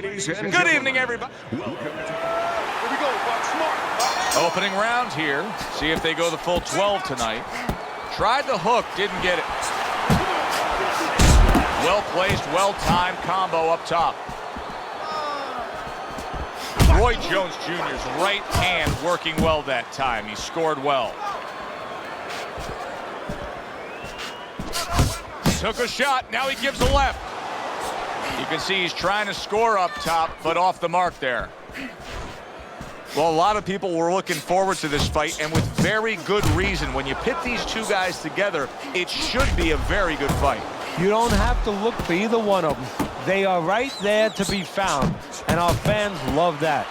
Good evening, everybody. Here we go, Buck. Smart. Opening round here. See if they go the full 12 tonight. Tried the hook, didn't get it. Well-placed, well-timed combo up top. Roy Jones Jr.'s right hand working well that time. He scored well. Took a shot, now he gives a left. You can see he's trying to score up top, but off the mark there. Well, a lot of people were looking forward to this fight, and with very good reason. When you pit these two guys together, it should be a very good fight. You don't have to look for either one of them. They are right there to be found, and our fans love that.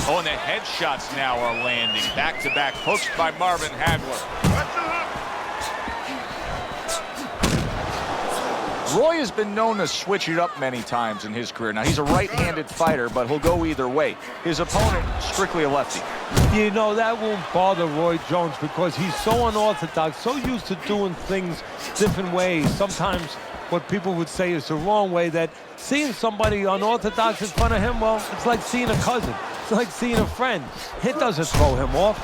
Oh, and the headshots now are landing. Back-to-back hooks by Marvin Hagler. Roy has been known to switch it up many times in his career. Now, he's a right-handed fighter, but he'll go either way. His opponent, strictly a lefty. You know, that won't bother Roy Jones because he's so unorthodox, so used to doing things different ways. Sometimes what people would say is the wrong way, that seeing somebody unorthodox in front of him, well, it's like seeing a cousin. It's like seeing a friend. It doesn't throw him off.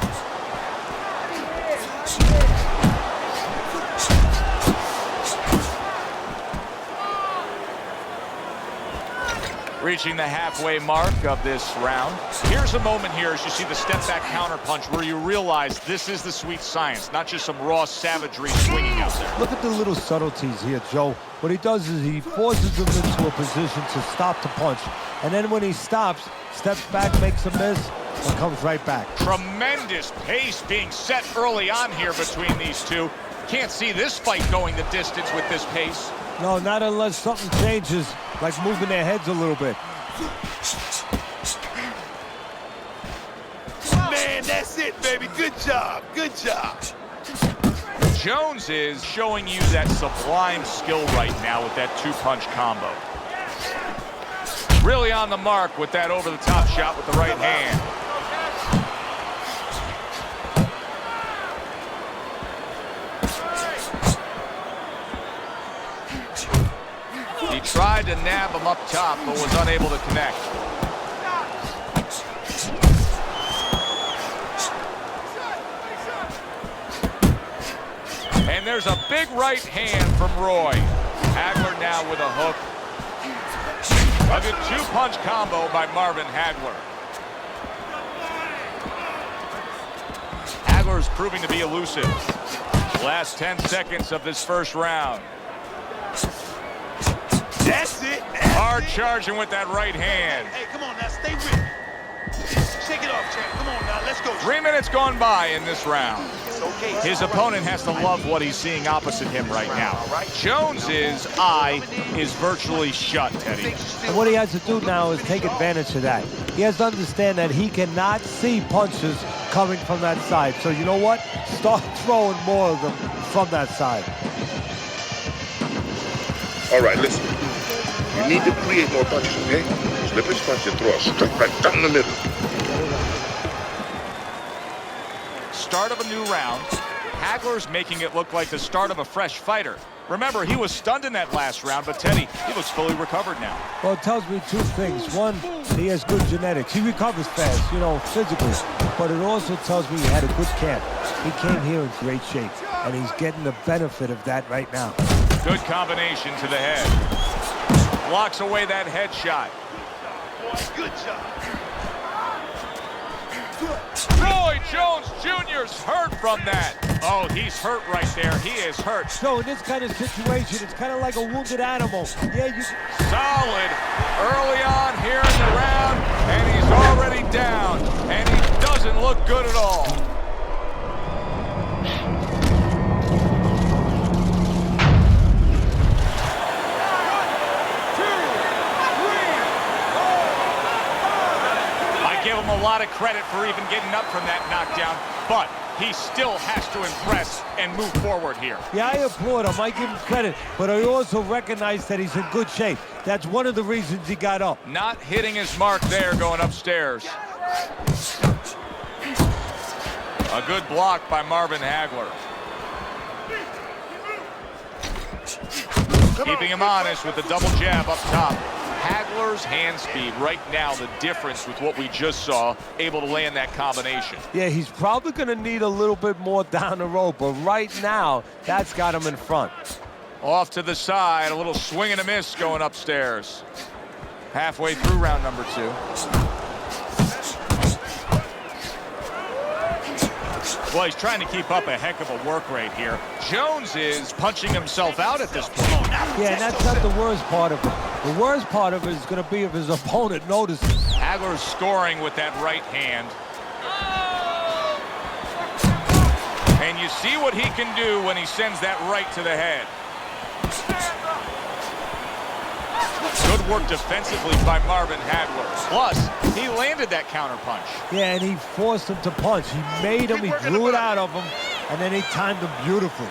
Reaching the halfway mark of this round. Here's a moment here as you see the step-back counterpunch where you realize this is the sweet science, not just some raw savagery swinging out there. Look at the little subtleties here, Joe. What he does is he forces him into a position to stop the punch. And then when he stops, steps back, makes a miss, and comes right back. Tremendous pace being set early on here between these two. Can't see this fight going the distance with this pace. No, not unless something changes, like moving their heads a little bit. Man, that's it, baby. Good job. Good job. Jones is showing you that sublime skill right now with that two-punch combo. Really on the mark with that over-the-top shot with the right hand. He tried to nab him up top, but was unable to connect. And there's a big right hand from Roy. Hagler now with a hook. A good two-punch combo by Marvin Hagler. Hagler is proving to be elusive. Last 10 seconds of this first round. That's it. Hard charging with that right hand. Hey, come on now, stay with me. Shake it off, champ. Come on now, let's go. 3 minutes gone by in this round. It's okay. His opponent has to love what he's seeing opposite him right now. Jones's eye is virtually shut, Teddy. And what he has to do now is take advantage of that. He has to understand that he cannot see punches coming from that side. So you know what? Start throwing more of them from that side. All right, listen. You need to create more punches, okay? Slippery punch and throw a straight right down the middle. Start of a new round. Hagler's making it look like the start of a fresh fighter. Remember, he was stunned in that last round, but Teddy, he looks fully recovered now. Well, it tells me two things. One, he has good genetics. He recovers fast, you know, physically. But it also tells me he had a good camp. He came here in great shape, and he's getting the benefit of that right now. Good combination to the head. Blocks away that headshot. Good job. Roy Jones Jr.'s hurt from that. Oh, he's hurt right there. He is hurt. So in this kind of situation, it's kind of like a wounded animal. Yeah, you... Solid early on here in the round, and he's already down, and he doesn't look good at all. Give him a lot of credit for even getting up from that knockdown, but he still has to impress and move forward here. Yeah, I applaud him. I give him credit, but I also recognize that he's in good shape. That's one of the reasons he got up. Not hitting his mark there going upstairs. A good block by Marvin Hagler. Keeping him honest with the double jab up top. Hagler's hand speed right now, the difference with what we just saw, able to land that combination. Yeah, he's probably going to need a little bit more down the road, but right now, that's got him in front. Off to the side, a little swing and a miss going upstairs. Halfway through round number 2. Well, he's trying to keep up a heck of a work rate here. Jones is punching himself out at this point. Yeah, and that's not the worst part of it. The worst part of it is going to be if his opponent notices. Hagler's scoring with that right hand. And you see what he can do when he sends that right to the head. Good work defensively by Marvin Hagler. Plus, he landed that counter punch. Yeah, and he forced him to punch. He made him, he drew it out of him, and then he timed him beautifully.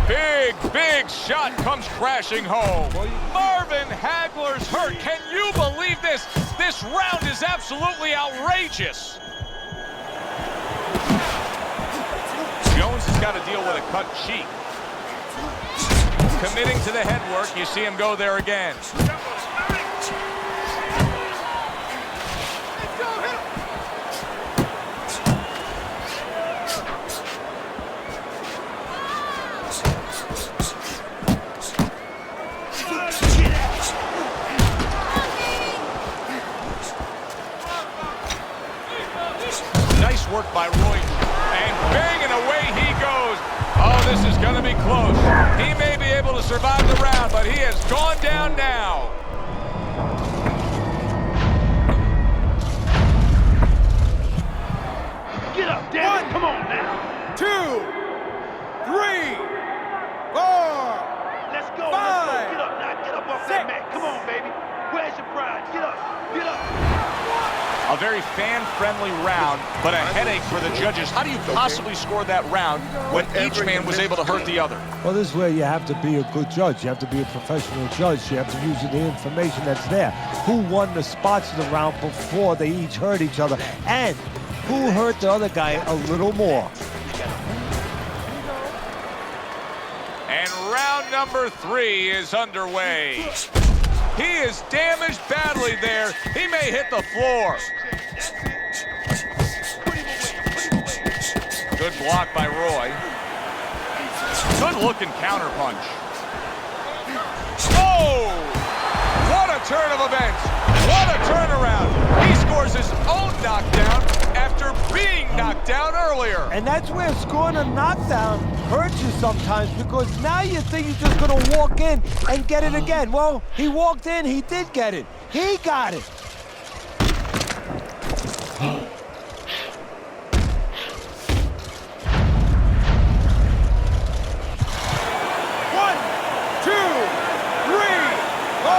Big shot comes crashing home. Marvin Hagler's hurt. Can you believe this? This round is absolutely outrageous. Jones has got to deal with a cut cheek. Committing to the head work. You see him go there again. Nice work by Roy. And banging away he goes. Oh, this is going to be close. He may be able to survive the round, but he has gone down now. Get up, damn it. Come on now. 2, 3, 4. Let's go. Five, Get up now. Get up off that mat. Come on, baby. Where's your pride? Get up. Get up. A very fan-friendly round, but a headache for the judges. How do you possibly score that round when each man was able to hurt the other? Well, this is where you have to be a good judge. You have to be a professional judge. You have to use the information that's there. Who won the spots of the round before they each hurt each other? And who hurt the other guy a little more? And round number 3 is underway. He is damaged badly there. He may hit the floor. Good block by Roy. Good looking counter punch. Oh! What a turn of events. What a turnaround. He scores his own knockdown after being knocked down earlier. And that's where scoring a knockdown hurts you sometimes, because now you think you're just going to walk in and get it again. Well, he walked in, he did get it. He got it. 1, 2, 3, 4,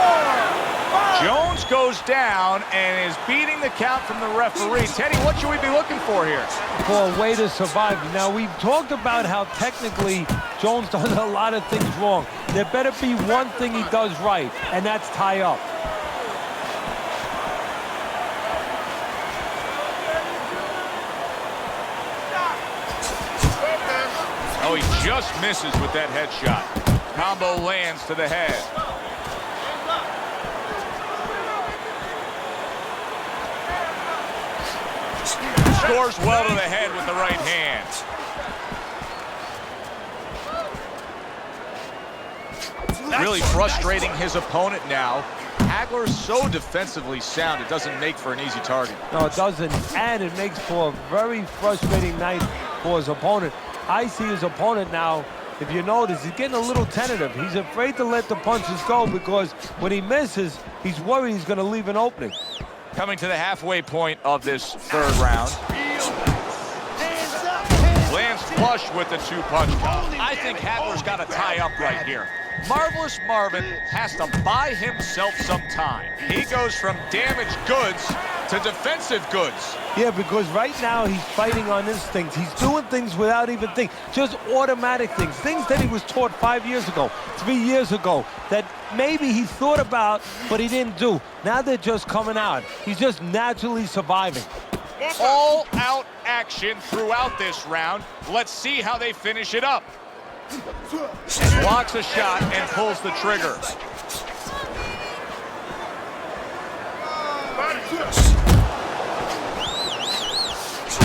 5. Jones goes down and is beating the count from the referee. Teddy, what should we be looking for here? For a way to survive. Now, we've talked about how technically Jones does a lot of things wrong. There better be one thing he does right, and that's tie up. Oh, he just misses with that headshot. Combo lands to the head. Scores well to the head with the right hand. Really frustrating his opponent now. Hagler's so defensively sound, it doesn't make for an easy target. No, it doesn't, and it makes for a very frustrating night for his opponent. I see his opponent now, if you notice, he's getting a little tentative. He's afraid to let the punches go because when he misses, he's worried he's going to leave an opening. Coming to the halfway point of this third round. Lands flush with the 2-punch. I think Hagler's got to tie up right here. Marvelous Marvin has to buy himself some time. He goes from damaged goods to defensive goods. Yeah, because right now he's fighting on instincts. He's doing things without even thinking, just automatic things. Things that he was taught 5 years ago, 3 years ago, that maybe he thought about, but he didn't do. Now they're just coming out. He's just naturally surviving. All-out action throughout this round. Let's see how they finish it up. Blocks a shot and pulls the trigger.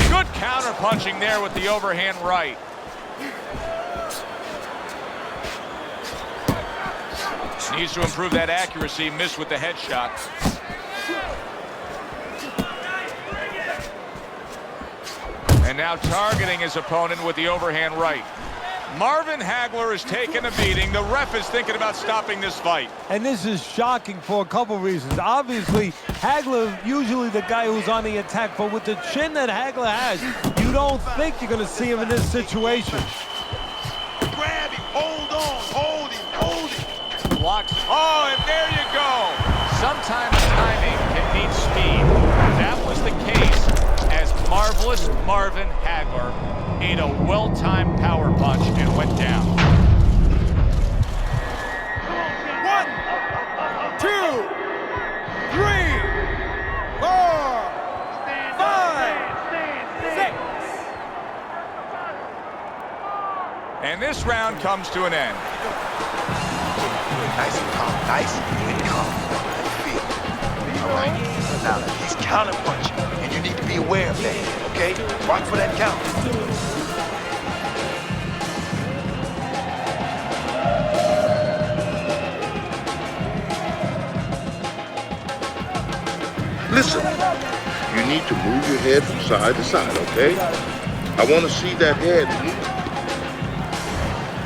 Good counter punching there with the overhand right. Needs to improve that accuracy. Missed with the headshot. And now targeting his opponent with the overhand right. Marvin Hagler is taking a beating. The ref is thinking about stopping this fight. And this is shocking for a couple reasons. Obviously, Hagler usually the guy who's on the attack, but with the chin that Hagler has, you don't think you're going to see him in this situation. Grab him. Hold on. Hold him. Hold him. Blocks. Oh, and there you go. Sometimes timing can beat speed. That was the case as marvelous Marvin Hagler ate a well-timed power punch and went down. 1, 2, 3, 4, 5, 6. And this round comes to an end. Nice and calm, nice and calm. How you feel? All right? Now, he's counter-punching, and you need to be aware of that, okay? Watch for that counter. Listen, you need to move your head from side to side, okay? I want to see that head move.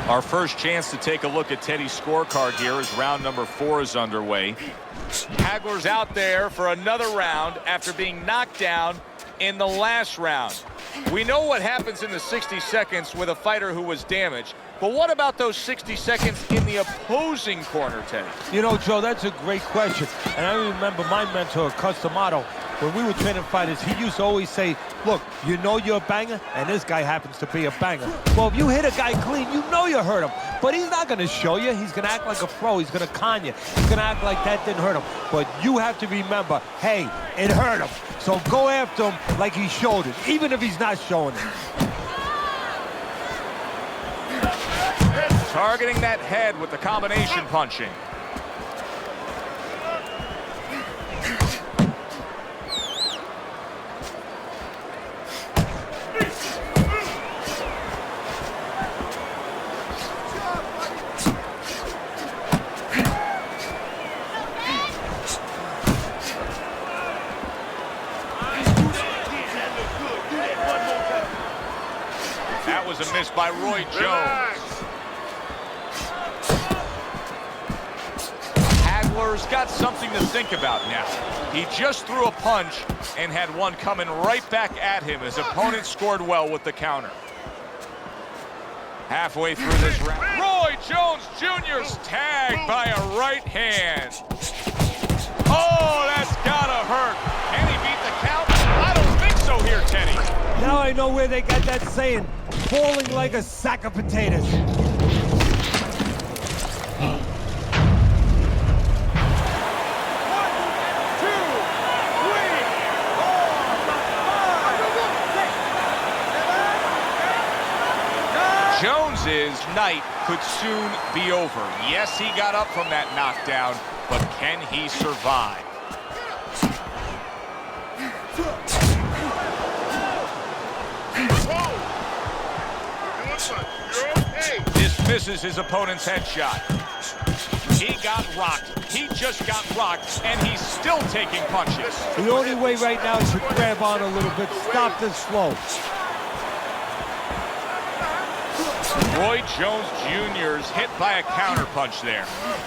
Our first chance to take a look at Teddy's scorecard here as round number 4 is underway. Hagler's out there for another round after being knocked down in the last round. We know what happens in the 60 seconds with a fighter who was damaged, but what about those 60 seconds in the opposing corner, Teddy? You know, Joe, that's a great question. And I remember my mentor, Customato, when we were training fighters, he used to always say, look, you know you're a banger, and this guy happens to be a banger. Well, if you hit a guy clean, you know you hurt him. But he's not going to show you. He's going to act like a pro. He's going to con you. He's going to act like that didn't hurt him. But you have to remember, hey, it hurt him. So go after him like he showed it, even if he's not showing it. Targeting that head with the combination punching. That was a miss by Roy Jones. Hagler's got something to think about now. He just threw a punch and had one coming right back at him. His opponent scored well with the counter. Halfway through this round, Roy Jones Jr.'s tagged by a right hand. Oh, that's gotta hurt. Can he beat the count? I don't think so here, Teddy. Now I know where they got that saying, falling like a sack of potatoes. Jones's night could soon be over. Yes, he got up from that knockdown, but can he survive? This misses his opponent's headshot. He got rocked. He just got rocked, and he's still taking punches. The only way right now is to grab on a little bit, stop this flow. Roy Jones Jr.'s hit by a counterpunch there.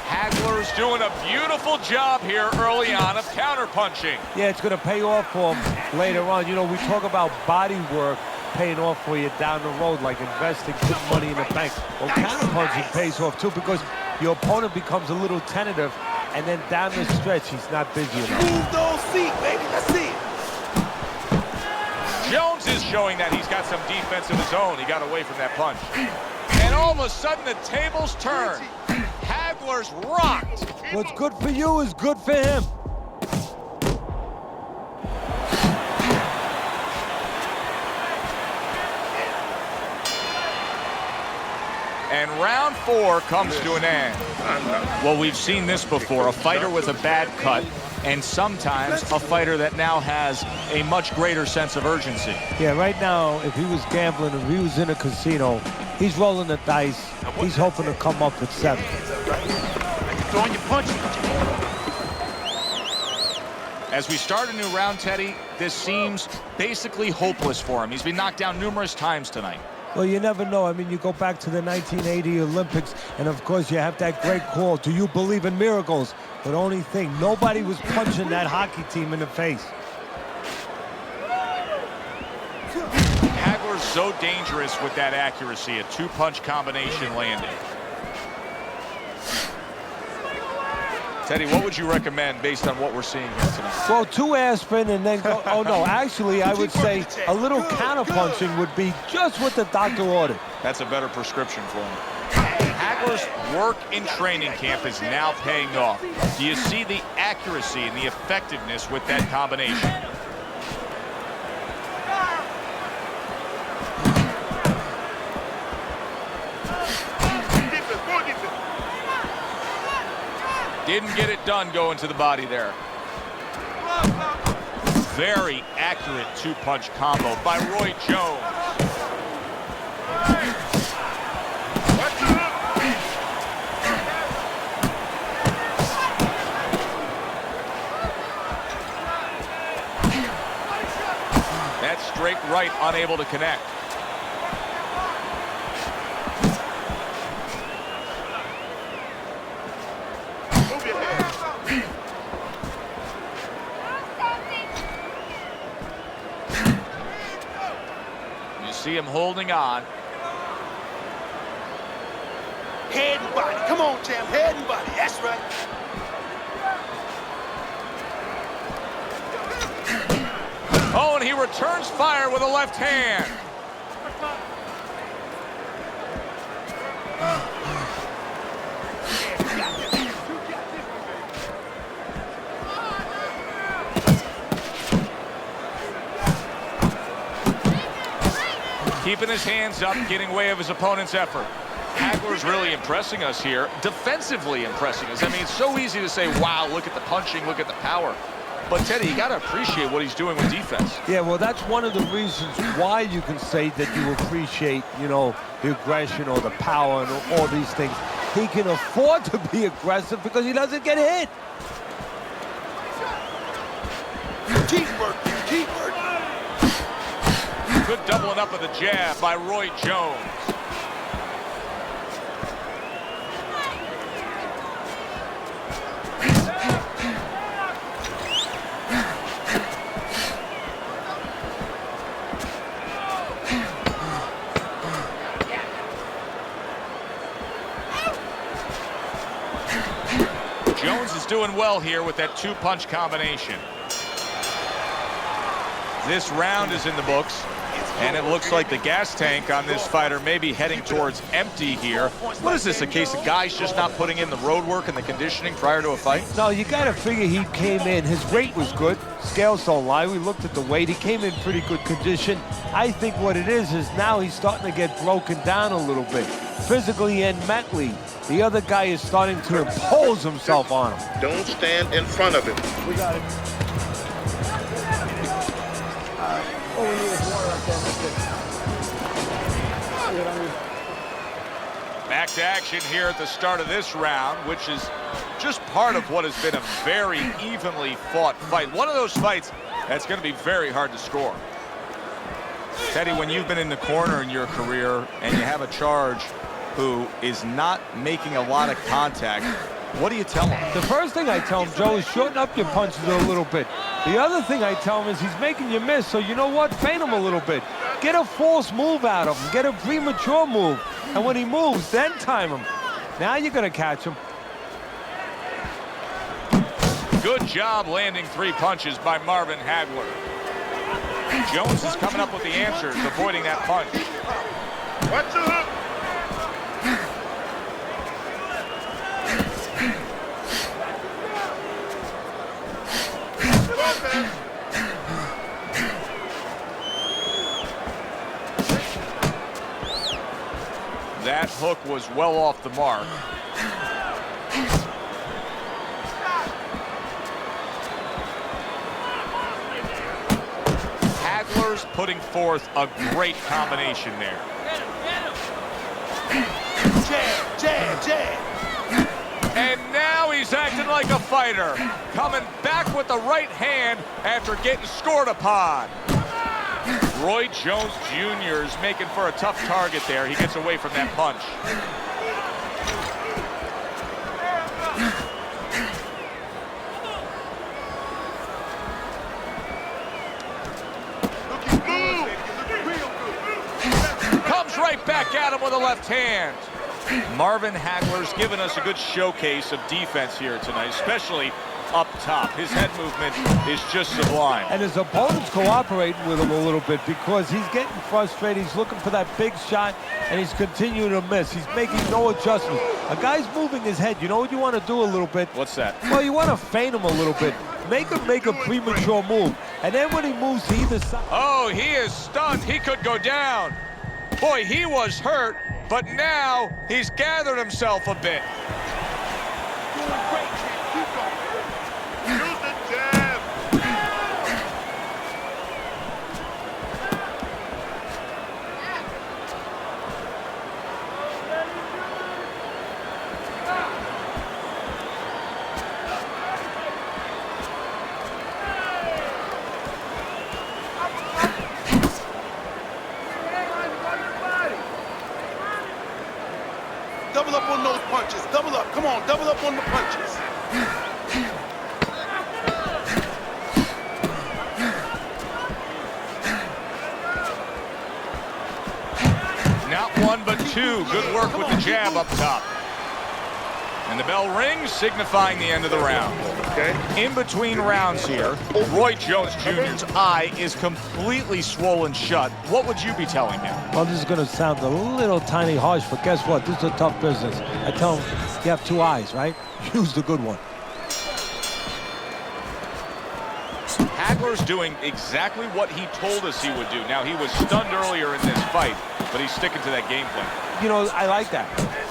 Hagler's doing a beautiful job here early on of counterpunching. Yeah, it's going to pay off for him later on. You know, we talk about body work paying off for you down the road, like investing, putting money in the bank. Well, counterpunching pays off too because your opponent becomes a little tentative, and then down the stretch, he's not busy enough. Move those feet, baby. Let's see it. Jones is showing that he's got some defense of his own. He got away from that punch. And all of a sudden, the tables turn. Hagler's rocked. What's good for you is good for him. And round 4 comes to an end. Well, we've seen this before, a fighter with a bad cut, and sometimes a fighter that now has a much greater sense of urgency. Yeah, right now, if he was gambling, if he was in a casino, he's rolling the dice. He's hoping to come up with 7. Throwing your punches. As we start a new round, Teddy, this seems basically hopeless for him. He's been knocked down numerous times tonight. Well, you never know. I mean, you go back to the 1980 Olympics, and of course you have that great call, do you believe in miracles? But only thing, nobody was punching that hockey team in the face. Hagler's so dangerous with that accuracy, a 2-punch combination landing. Teddy, what would you recommend based on what we're seeing here tonight? Well, 2 aspirin and then go, oh no, actually I would say a little counter-punching would be just what the doctor ordered. That's a better prescription for him. Hagler's work in training camp is now paying off. Do you see the accuracy and the effectiveness with that combination? Didn't get it done going to the body there. Very accurate 2-punch combo by Roy Jones. That straight right unable to connect. See him holding on. Head and body. Come on, champ. Head and body. That's right. Oh, and he returns fire with a left hand. Keeping his hands up, getting way of his opponent's effort. Hagler's really impressing us here, defensively impressing us. I mean, it's so easy to say, wow, look at the punching, look at the power. But, Teddy, you got to appreciate what he's doing with defense. Yeah, well, that's one of the reasons why you can say that you appreciate, you know, the aggression or the power and all these things. He can afford to be aggressive because he doesn't get hit. Keep working. Keep working. Good doubling up of the jab by Roy Jones. Jones is doing well here with that 2-punch combination. This round is in the books. And it looks like the gas tank on this fighter may be heading towards empty here. What is this, a case of guys just not putting in the road work and the conditioning prior to a fight? No, you got to figure he came in. His weight was good. Scales don't lie. We looked at the weight. He came in pretty good condition. I think what it is now he's starting to get broken down a little bit, physically and mentally. The other guy is starting to impose himself on him. Don't stand in front of him. We got it. Oh, we need is water up there. Back to action here at the start of this round, which is just part of what has been a very evenly fought fight. One of those fights that's going to be very hard to score. Teddy, when you've been in the corner in your career and you have a charge who is not making a lot of contact, what do you tell him? The first thing I tell him, Joe, is shorten up your punches a little bit. The other thing I tell him is he's making you miss, so you know what? Feint him a little bit. Get a false move out of him. Get a premature move. And when he moves, then time him. Now you're going to catch him. Good job landing 3 punches by Marvin Hagler. Jones is coming up with the answers, avoiding that punch. Watch the hook. That hook was well off the mark. Hagler's putting forth a great combination there. Jab, jab, jab. And now he's acting like a fighter, coming back with the right hand after getting scored upon. Roy Jones Jr. is making for a tough target there. He gets away from that punch. Comes right back at him with a left hand. Marvin Hagler's given us a good showcase of defense here tonight, especially up top. His head movement is just sublime. And his opponent's cooperating with him a little bit because he's getting frustrated. He's looking for that big shot, and he's continuing to miss. He's making no adjustments. A guy's moving his head. You know what you want to do a little bit? What's that? Well, you want to feint him a little bit. Make him make a premature move. And then when he moves to either side... Oh, he is stunned. He could go down. Boy, he was hurt, but now he's gathered himself a bit. Doing great, man. Keep going. Use the jab. Double up on those punches. Double up. Come on, double up on the punches. Not one, but two. Good work with the jab up top. And the bell rings, signifying the end of the round. Okay? In between rounds here, Roy Jones Jr.'s eye is completely swollen shut. What would you be telling him? Well, this is going to sound a little tiny harsh, but guess what? This is a tough business. I tell him, you have two eyes, right? Use the good one. Hagler's doing exactly what he told us he would do. Now, he was stunned earlier in this fight, but he's sticking to that game plan. You know, I like that.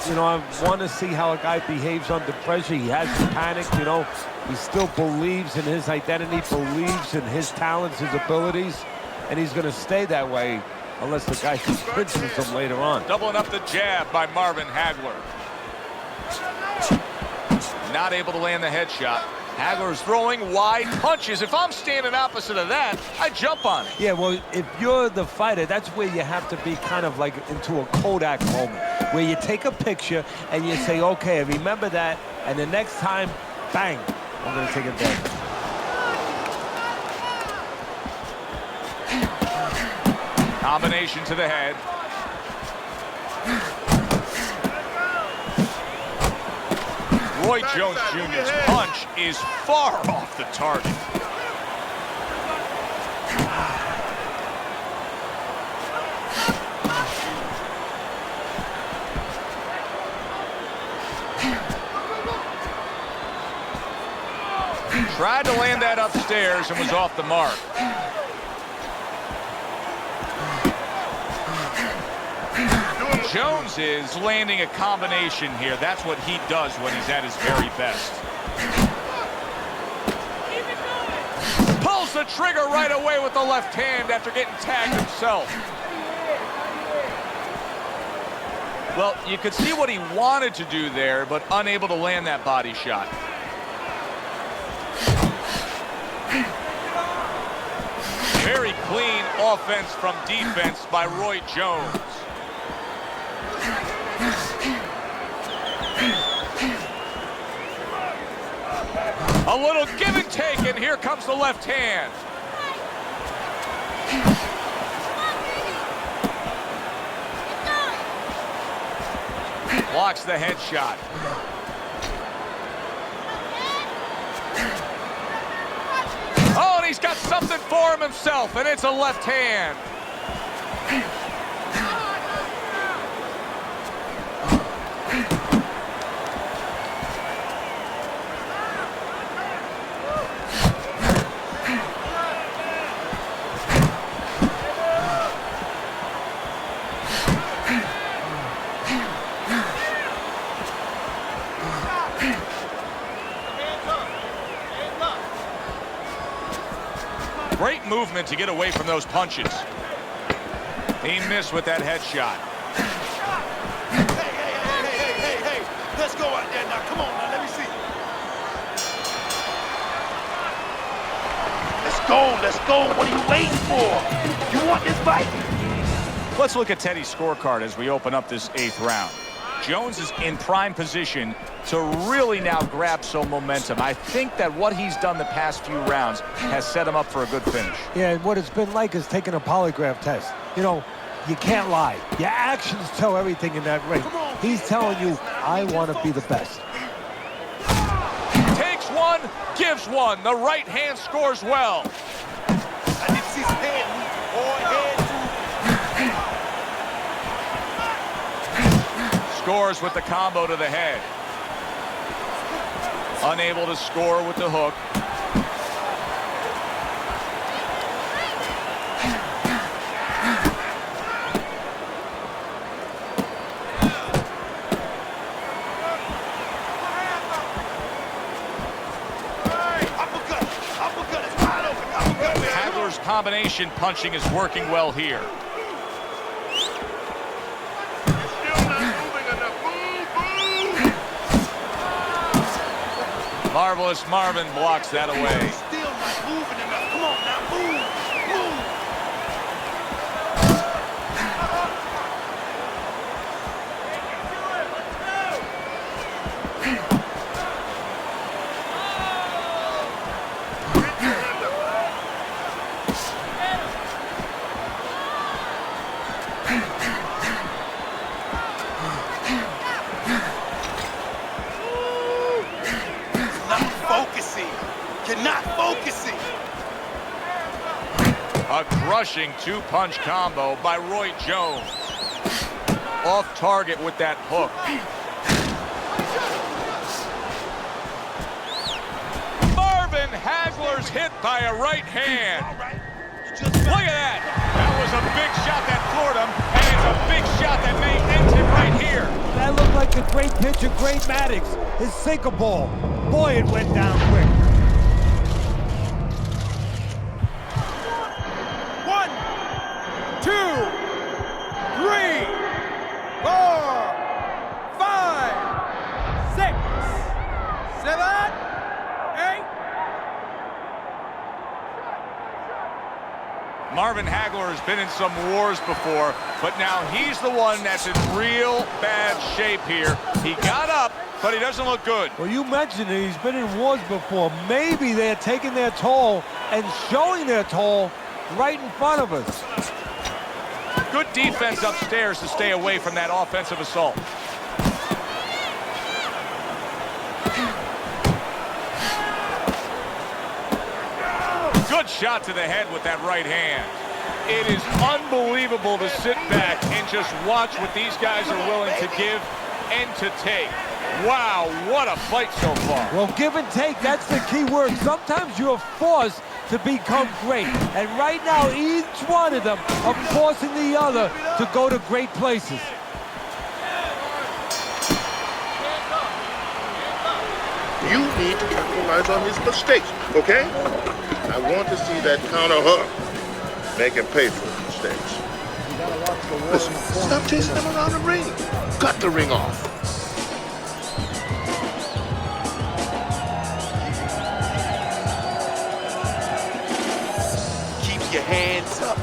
You know, I want to see how a guy behaves under pressure. He hasn't panicked, you know. He still believes in his identity, believes in his talents, his abilities, and he's going to stay that way unless the guy convinces him later on. Doubling up the jab by Marvin Hagler. Not able to land the headshot. Hagler's throwing wide punches. If I'm standing opposite of that, I jump on it. Yeah, well, if you're the fighter, that's where you have to be kind of like into a Kodak moment, where you take a picture and you say, okay, I remember that, and the next time, bang, I'm going to take it back. Combination to the head. Roy Jones Jr.'s punch is far off the target. Tried to land that upstairs and was off the mark. Jones is landing a combination here. That's what he does when he's at his very best. Pulls the trigger right away with the left hand after getting tagged himself. Well, you could see what he wanted to do there, but unable to land that body shot. Very clean offense from defense by Roy Jones. A little give and take, and here comes the left hand. Blocks the headshot. Oh, and he's got something for him himself, and it's a left hand. movement to get away from those punches. He missed with that headshot. Hey. Let's go out there now. Come on now, let me see. Let's go. What are you waiting for? You want this fight? Let's look at Teddy's scorecard as we open up this 8th round. Jones is in prime position to really now grab some momentum. I think that what he's done the past few rounds has set him up for a good finish. Yeah, and what it's been like is taking a polygraph test. You know, you can't lie. Your actions tell everything in that ring. He's telling you, I want to be the best. Takes one, gives one. The right hand scores well. I didn't see his hand move or head move. Scores with the combo to the head. Unable to score with the hook. Uppercut is wide open. Uppercut, man. Hagler's combination punching is working well here. Marvelous Marvin blocks that away. Still not moving enough. Come on now, move. You're not focusing. A crushing two-punch combo by Roy Jones. Off target with that hook. Marvin Hagler's hit by a right hand. Look at that. That was a big shot that floored him, and it's a big shot that may end him right here. That looked like a great pitch of Great Maddox. His sinker ball. Boy, it went down quick. 1, 2, 3, 4, 5, 6, 7, 8. Marvin Hagler has been in some wars before, but now he's the one that's in real bad shape here. He got up, but he doesn't look good. Well, you mentioned it. He's been in wars before. Maybe they're taking their toll and showing their toll right in front of us. Good defense upstairs to stay away from that offensive assault. Good shot to the head with that right hand. It is unbelievable to sit back and just watch what these guys are willing to give and to take. Wow, what a fight so far. Well, give and take, that's the key word. Sometimes you're forced to become great. And right now, each one of them are forcing the other to go to great places. You need to capitalize on his mistakes, okay? I want to see that counter hook. Make him pay for his mistakes. Listen, stop chasing him around the ring. Cut the ring off. Keep your hands up.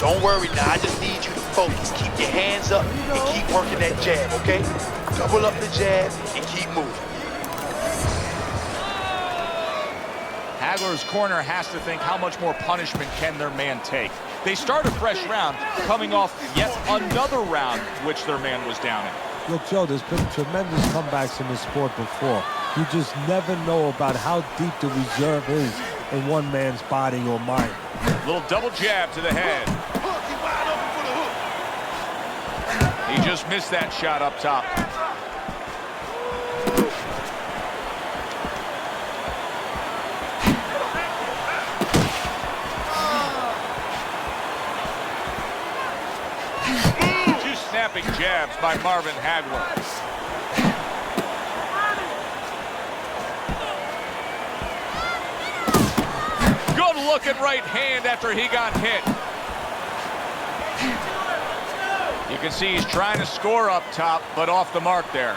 Don't worry now, I just need you to focus. Keep your hands up and keep working that jab, okay? Double up the jab and keep moving. Hagler's corner has to think, how much more punishment can their man take? They start a fresh round, coming off yet another round which their man was down in. Look, Joe, there's been tremendous comebacks in this sport before. You just never know about how deep the reserve is in one man's body or mind. Little double jab to the head. Hook, he wide open for the hook. He just missed that shot up top. Two snapping jabs by Marvin Hagler. Good-looking right hand after he got hit. You can see he's trying to score up top, but off the mark there.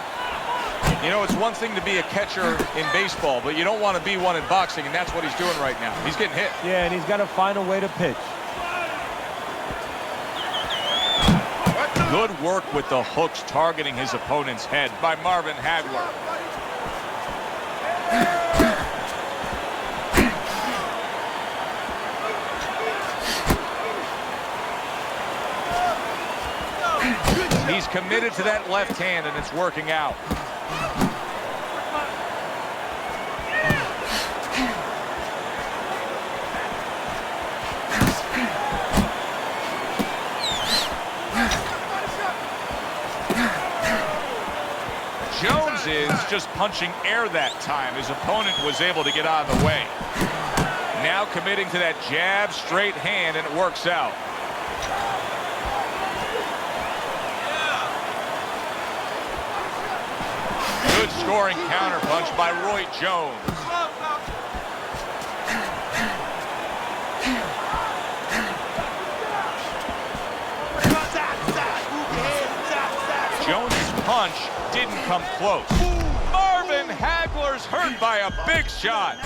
You know, it's one thing to be a catcher in baseball, but you don't want to be one in boxing, and that's what he's doing right now. He's getting hit. Yeah, and he's got to find a way to pitch. Good work with the hooks targeting his opponent's head by Marvin Hagler. He's committed to that left hand, and it's working out. Jones is just punching air that time. His opponent was able to get out of the way. Now committing to that jab, straight hand, and it works out. Good scoring counterpunch by Roy Jones. Jones' punch didn't come close. Marvin Hagler's hurt by a big shot.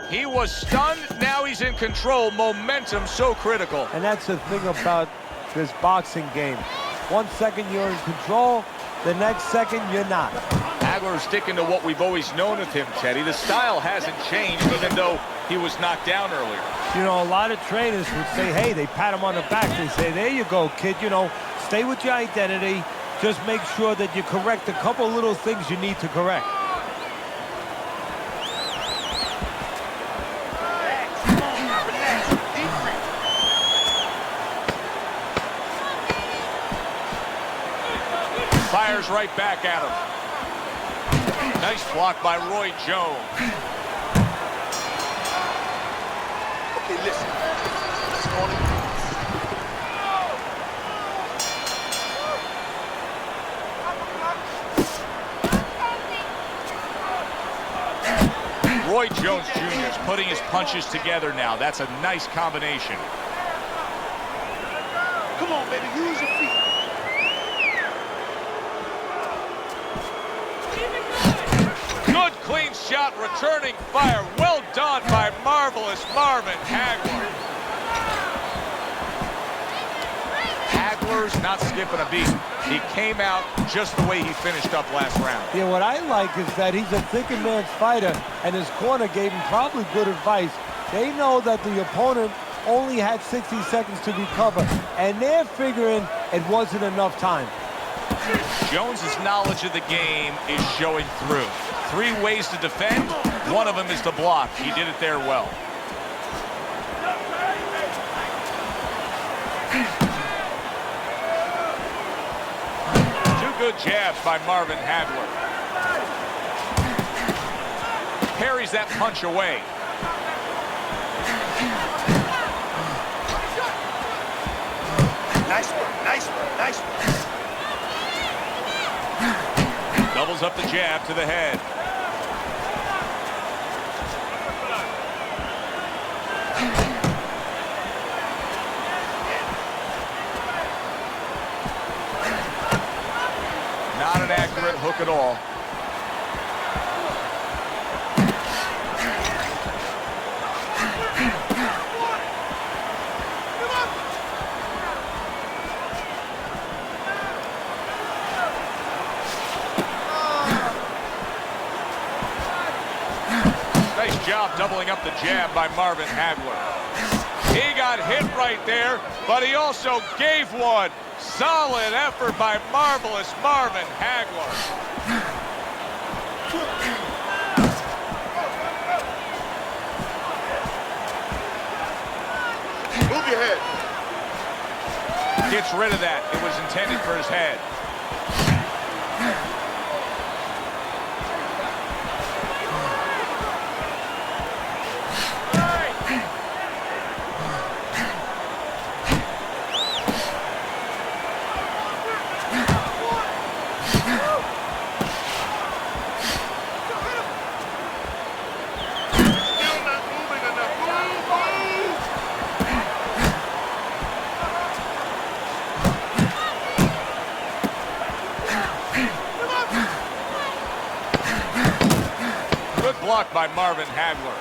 He was stunned, now he's in control. Momentum so critical. And that's the thing about this boxing game. 1 second you're in control, the next second you're not. Hagler sticking to what we've always known of him, Teddy. The style hasn't changed, even though he was knocked down earlier. You know, a lot of trainers would say, hey, they pat him on the back. They say, there you go, kid. You know, stay with your identity. Just make sure that you correct a couple little things you need to correct. Fires right back at him. Nice block by Roy Jones. Okay, listen. This morning, Roy Jones Jr. is putting his punches together now. That's a nice combination. Come on, baby, use your feet. Good clean shot, returning fire. Well done by marvelous Marvin Hagler. Hagler's not skipping a beat. He came out just the way he finished up last round. Yeah, what I like is that he's a thinking man's fighter, and his corner gave him probably good advice. They know that the opponent only had 60 seconds to recover, and they're figuring it wasn't enough time. Jones's knowledge of the game is showing through. 3 ways to defend. One of them is to block. He did it there well. Good jabs by Marvin Hagler. Parries that punch away. nice work, nice work, nice work. Doubles up the jab to the head. Not an accurate hook at all. Nice job doubling up the jab by Marvin Hagler. He got hit right there, but he also gave one. Solid effort by marvelous Marvin Hagler. Move your head. Gets rid of that. It was intended for his head. Still not moving enough. Move. luck by Marvin Hagler.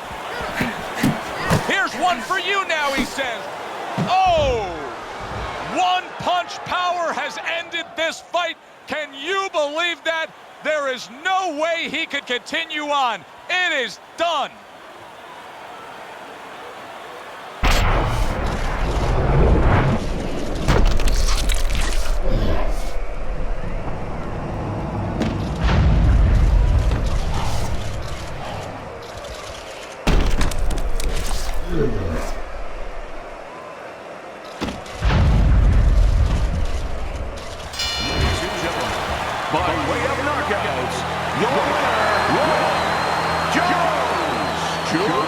Here's one for you now, he says. Oh! One-punch power has ended this fight. Can you believe that? There is no way he could continue on. It is done. By way of knockouts, your winner, Roy Jones Jr.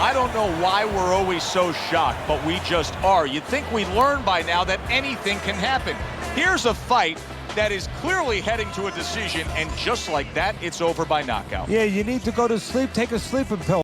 I don't know why we're always so shocked, but we just are. You'd think we'd learn by now that anything can happen. Here's a fight that is clearly heading to a decision, and just like that, it's over by knockout. Yeah, you need to go to sleep. Take a sleeping pill.